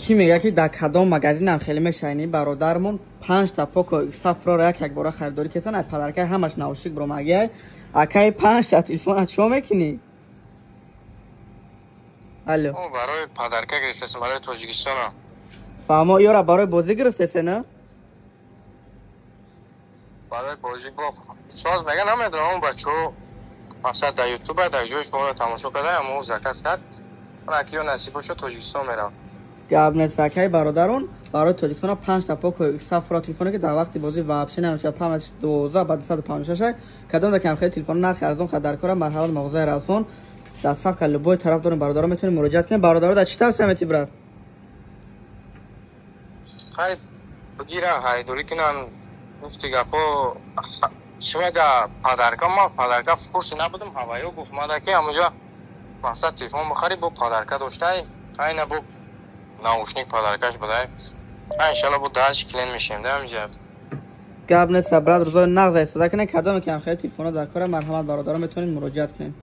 کی میگه که در کدام مغازین هم خیلی میشینی برادرمون 5 تا پوکو صفر را یک بار خریداری کسان از پدرکای همش نوشیک برو مگه اکای 5 تا تلفن چو میکنی؟ الو برای پدرکا گرفتم برای تاجیکستان. فهمو یارا برای بازی گرفته نه؟ برای بازی با ساز میگن نمیدونم اون بچه‌ها مثلا در یوتیوب در جای شما رو تماشا کرده اما زکات کرد اون کیو نصیب شد تاجیکستان میرم. گابنه سکای برادرون برای تاجیکستان 5 تا پوکو صفر تلفنی که در وقت بازی وابش نمیشه 512 بعد 156 کدام کم خیلی تلفن نرخ ارزون خدر کنم مرحله مغازه رالفون در صف کله بوی طرف دارن برادران میتونید مراجعه کنید. برادران در چی توصیه میتی برات؟ خیلی بگیره خریداری کنن گفتی گپا شما گا پدرکا ما پدرکا فکرش نبودم هوایو گفت ما که همونجا مثلا تلفن بخری با پدرکا داشته این با ناوشنیک پدرکاش بده انشالله با داش کلین میشیم ده همینجا گابنه صبرات روزا نغز استفاده کنه کدام کم خیلی تلفن در کار مرحمت برادران میتونید مراجعه کنید.